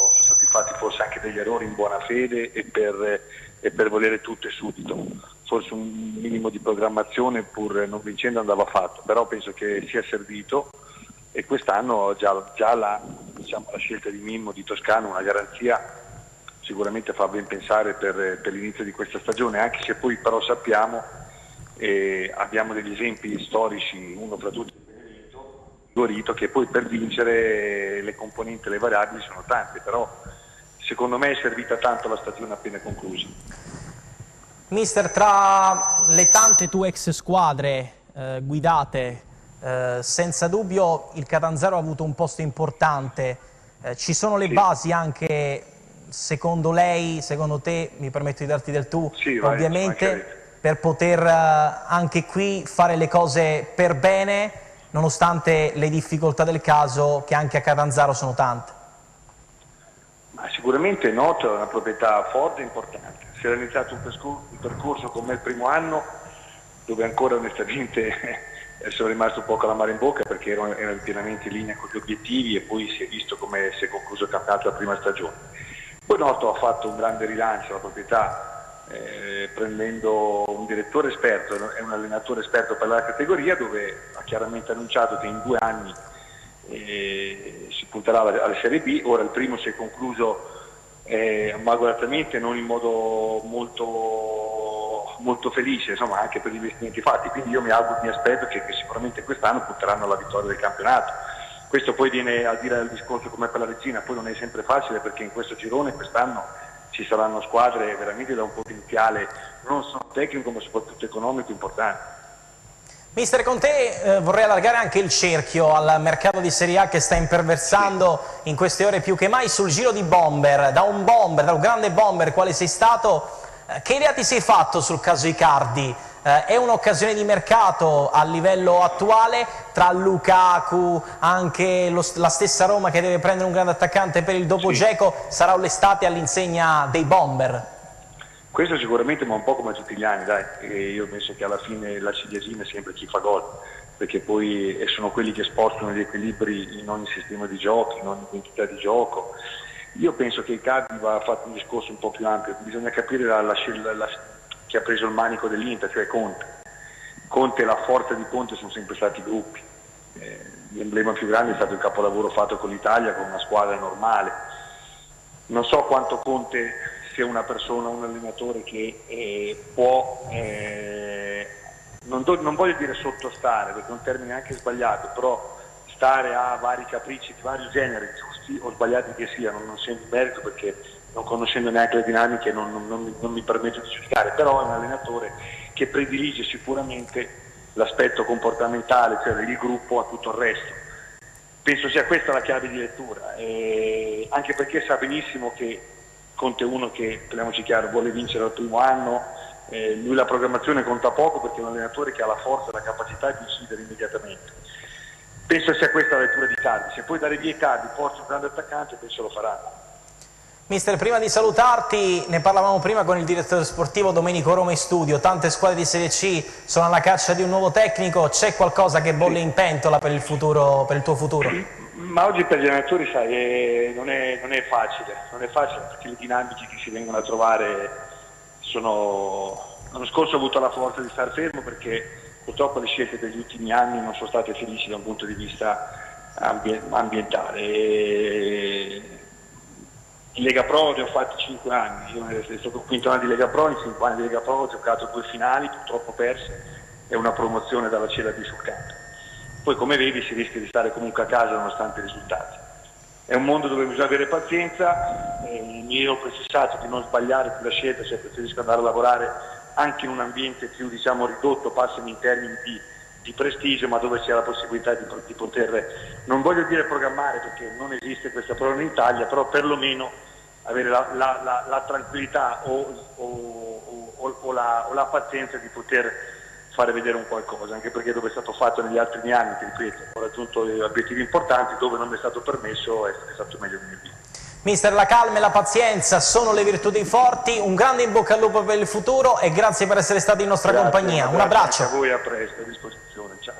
fatti forse anche degli errori in buona fede e per volere tutto e subito. Forse un minimo di programmazione, pur non vincendo, andava fatto, però penso che sia servito, e quest'anno già la scelta di Mimmo, di Toscano, una garanzia, sicuramente fa ben pensare per l'inizio di questa stagione, anche se poi però sappiamo, abbiamo degli esempi storici, uno fra tutti Gorito, che poi per vincere le componenti, le variabili sono tante, però secondo me è servita tanto la stagione appena conclusa. Mister, tra le tante tue ex squadre guidate, senza dubbio il Catanzaro ha avuto un posto importante. Ci sono le basi anche, secondo lei, secondo te, mi permetto di darti del tu, ovviamente, per poter anche qui fare le cose per bene, nonostante le difficoltà del caso, che anche a Catanzaro sono tante? Ma sicuramente Noto è una proprietà forte e importante. Si era iniziato un percorso come il primo anno, dove ancora onestamente sono rimasto un po' con l'amaro in bocca, perché ero pienamente in linea con gli obiettivi, e poi si è visto come si è concluso il campionato la prima stagione. Poi Noto ha fatto un grande rilancio alla proprietà, prendendo un direttore esperto e un allenatore esperto per la categoria, dove ha chiaramente annunciato che in 2 anni si punterà alla Serie B. Ora il primo si è concluso malauguratamente non in modo molto felice, insomma, anche per gli investimenti fatti, quindi io mi aspetto che sicuramente quest'anno punteranno alla vittoria del campionato. Questo poi viene a dire il discorso come per la Regina, poi non è sempre facile, perché in questo girone quest'anno ci saranno squadre veramente da un potenziale non solo tecnico ma soprattutto economico importante. Mister, con te vorrei allargare anche il cerchio al mercato di Serie A che sta imperversando in queste ore più che mai sul giro di bomber. Da un grande bomber quale sei stato, che idea ti sei fatto sul caso Icardi? È un'occasione di mercato a livello attuale, tra Lukaku, anche la stessa Roma che deve prendere un grande attaccante per il dopo Dzeko, sarà l'estate all'insegna dei bomber? Questo sicuramente, ma un po' come tutti gli anni, dai. E io penso che alla fine la ciliegina è sempre chi fa gol, perché poi sono quelli che spostano gli equilibri in ogni sistema di gioco, in ogni identità di gioco. Io penso che Icardi va fatto un discorso un po' più ampio, bisogna capire chi ha preso il manico dell'Inter, cioè Conte. Conte e la forza di Conte sono sempre stati i gruppi. L'emblema più grande è stato il capolavoro fatto con l'Italia, con una squadra normale. Non so quanto Conte sia una persona, un allenatore che può, non voglio dire sottostare, perché è un termine anche sbagliato, però stare a vari capricci di vari generi, giusti o sbagliati che siano, non sento merito, perché non conoscendo neanche le dinamiche non mi permetto di giudicare, però è un allenatore che predilige sicuramente l'aspetto comportamentale, cioè il gruppo, a tutto il resto. Penso sia questa la chiave di lettura, anche perché sa benissimo che Conte è uno che, parliamoci chiaro, vuole vincere al primo anno, lui la programmazione conta poco, perché è un allenatore che ha la forza e la capacità di decidere immediatamente. Penso sia questa la lettura di Icardi. Se poi dare via Icardi porti un grande attaccante, penso lo faranno. Mister, prima di salutarti, ne parlavamo prima con il direttore sportivo Domenico Roma in studio, tante squadre di Serie C sono alla caccia di un nuovo tecnico, c'è qualcosa che bolle in pentola per il futuro, per il tuo futuro? Ma oggi per gli allenatori, sai, non è facile perché le dinamiche che si vengono a trovare sono... L'anno scorso ho avuto la forza di star fermo, perché purtroppo le scelte degli ultimi anni non sono state felici da un punto di vista ambientale. In Lega Pro ne ho fatti 5 anni, io sono stato quinto anno di Lega Pro, in 5 anni di Lega Pro ho giocato 2 finali, purtroppo perse, e una promozione dalla Cela B sul campo. Poi, come vedi, si rischia di stare comunque a casa nonostante i risultati. È un mondo dove bisogna avere pazienza, mi ho prefissato di non sbagliare più la scelta, cioè preferisco andare a lavorare anche in un ambiente più, diciamo, ridotto, passami in termini di prestigio, ma dove c'è la possibilità di poter, non voglio dire programmare, perché non esiste questa parola in Italia, però perlomeno avere la tranquillità o la pazienza di poter fare vedere un qualcosa, anche perché dove è stato fatto negli altri anni, ti ripeto, ho raggiunto obiettivi importanti, dove non mi è stato permesso è stato meglio di me. Mister, la calma e la pazienza sono le virtù dei forti, un grande in bocca al lupo per il futuro e grazie per essere stati in nostra compagnia. Un abbraccio. A voi, a presto, a disposizione, ciao.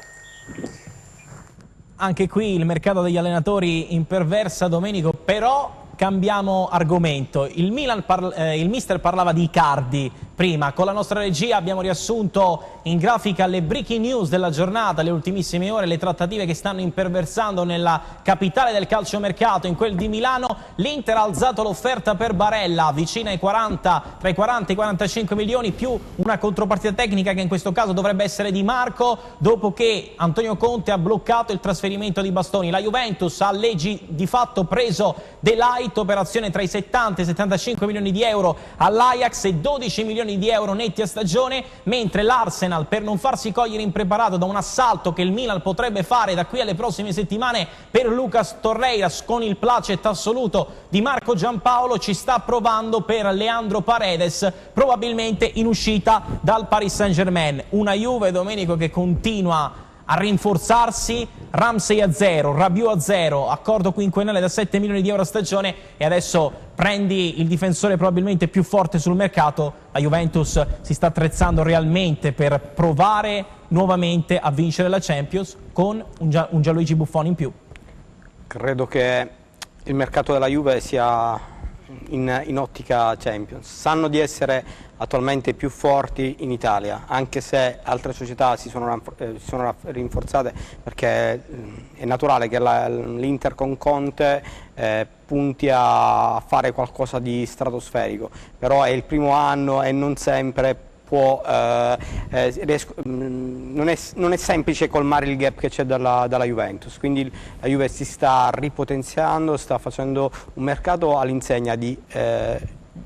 Anche qui il mercato degli allenatori imperversa, Domenico, però cambiamo argomento. Il mister parlava di Icardi prima. Con la nostra regia abbiamo riassunto in grafica le breaking news della giornata, le ultimissime ore, le trattative che stanno imperversando nella capitale del calciomercato, in quel di Milano. L'Inter ha alzato l'offerta per Barella, vicina ai 40, tra i 40 e i 45 milioni, più una contropartita tecnica che in questo caso dovrebbe essere Di Marco, dopo che Antonio Conte ha bloccato il trasferimento di Bastoni. La Juventus ha di fatto preso De Ligt, operazione tra i 70 e i 75 milioni di euro all'Ajax e 12 milioni di euro netti a stagione, mentre l'Arsenal, per non farsi cogliere impreparato da un assalto che il Milan potrebbe fare da qui alle prossime settimane per Lucas Torreiras con il placet assoluto di Marco Giampaolo, ci sta provando per Leandro Paredes, probabilmente in uscita dal Paris Saint-Germain. Una Juve, Domenico, che continua a rinforzarsi. Ramsey a 0, Rabiot a 0, accordo quinquennale da 7 milioni di euro a stagione, e adesso prendi il difensore probabilmente più forte sul mercato. La Juventus si sta attrezzando realmente per provare nuovamente a vincere la Champions con un Gianluigi Buffon in più. Credo che il mercato della Juve sia in ottica Champions. Sanno di essere attualmente più forti in Italia, anche se altre società si sono rinforzate, perché è naturale che l'Inter con Conte punti a fare qualcosa di stratosferico, però è il primo anno e non sempre non è semplice colmare il gap che c'è dalla Juventus, quindi la Juve si sta ripotenziando, sta facendo un mercato all'insegna di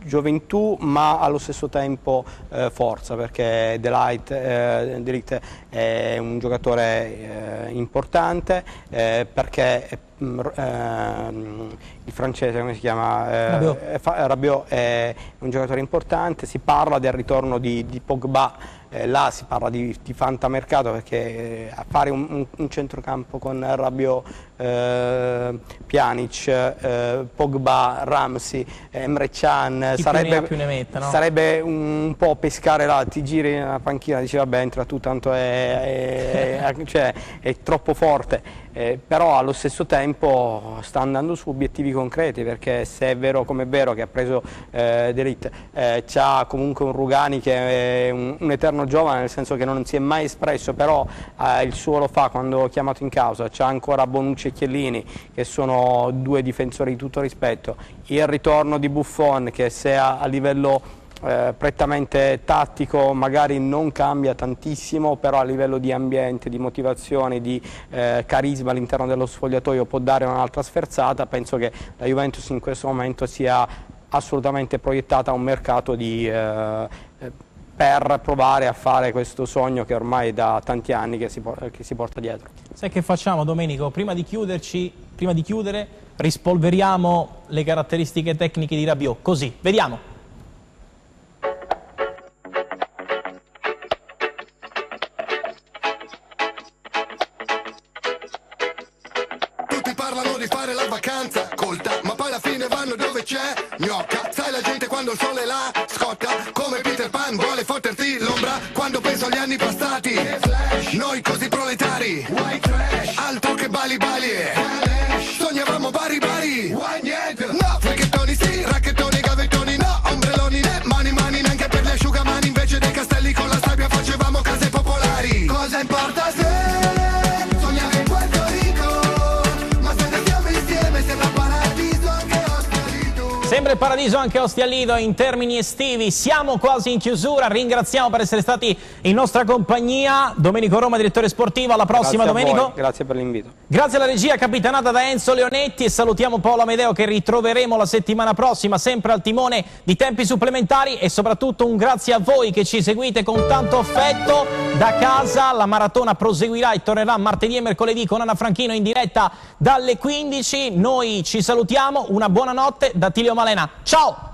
gioventù ma allo stesso tempo forza, perché De Ligt è un giocatore importante, perché il francese, come si chiama? Rabiot è un giocatore importante. Si parla del ritorno di Pogba, là si parla di fantamercato, perché a fare un centrocampo con Rabiot, Pjanic, Pogba, Ramsey, Emre Can sarebbe un po' pescare là, ti giri nella panchina, dici vabbè entra tu, tanto è troppo forte. Però allo stesso tempo sta andando su obiettivi concreti, perché se è vero come è vero che ha preso De Ligt, c'ha comunque un Rugani che è un eterno giovane, nel senso che non si è mai espresso, però il suo lo fa quando chiamato in causa. C'ha ancora Bonucci e Chiellini, che sono due difensori di tutto rispetto. Il ritorno di Buffon, che se a livello prettamente tattico magari non cambia tantissimo, però a livello di ambiente, di motivazione, di carisma all'interno dello sfogliatoio può dare un'altra sferzata. Penso che la Juventus in questo momento sia assolutamente proiettata a un mercato per provare a fare questo sogno che ormai da tanti anni che si porta dietro. Sai che facciamo, Domenico? Prima di chiudere, rispolveriamo le caratteristiche tecniche di Rabiot, così, vediamo. Parlano di fare la vacanza colta, ma poi alla fine vanno dove c'è gnocca. Sai la gente quando il sole la scotta, come Peter Pan vuole fotterti l'ombra quando penso agli anni passati. Noi così proletari, altro che Bali, sognavamo Bari, no, fricchettoni sì, racchettoni, gavettoni no, ombrelloni né, mani, neanche per gli asciugamani, invece dei castelli con la sabbia facevamo case popolari. Cosa importa se sognavi in Puerto Rico? Sembra il paradiso anche Ostia Lido in termini estivi. Siamo quasi in chiusura, ringraziamo per essere stati in nostra compagnia. Domenico Roma, direttore sportivo, alla prossima. Grazie a Domenico. voi. Grazie per l'invito. Grazie alla regia capitanata da Enzo Leonetti, e salutiamo Paolo Amedeo, che ritroveremo la settimana prossima sempre al timone di Tempi Supplementari, e soprattutto un grazie a voi che ci seguite con tanto affetto da casa. La maratona proseguirà e tornerà martedì e mercoledì con Anna Franchino in diretta dalle 15. Noi ci salutiamo, una buona notte da Tilio Malena. Ciao!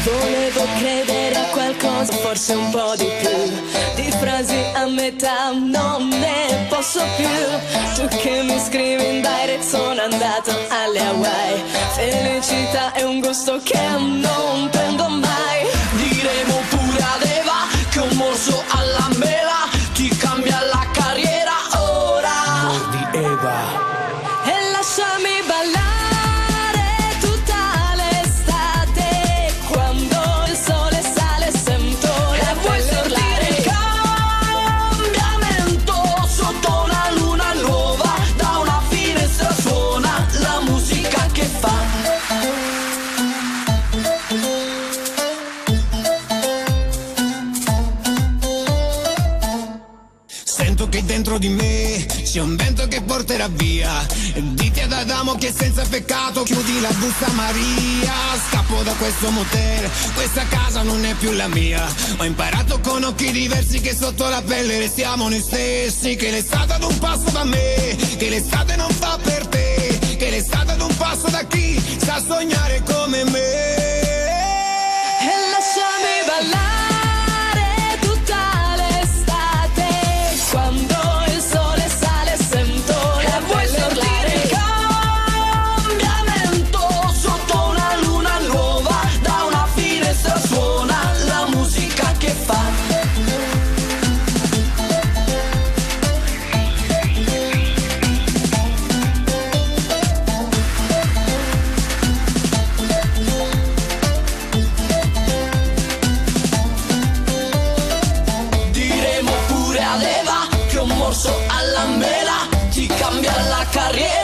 Volevo credere a qualcosa forse un po' di più. Di frasi a metà non ne posso più. Tu che mi scrivi in direct, sono andato alle Hawaii. Felicità è un gusto che non prendo mai. Diremo pure ad Eva che un morso alla mela ti cambia la carriera ora. Di Eva. E lasciami ballare tutta l'estate, quando il sole sale sento la voce urlare. Il cambiamento sotto una luna nuova, da una finestra suona la musica che fa. Sento che dentro di me c'è un vento che porterà via. Dite ad Adamo che senza peccato chiudi la busta Maria. Scappo da questo motel, questa casa non è più la mia. Ho imparato con occhi diversi che sotto la pelle restiamo noi stessi. Che l'estate ad un passo da me, che l'estate non fa per te. Che l'estate ad un passo da chi sa sognare come me. E lasciami ballare tutta l'estate, quando il sole sale sento la voce urlare. Il cambiamento sotto una luna nuova, da una finestra suona la musica che fa. Diremo pure ad Eva che un morso alla mela ti cambia la carriera.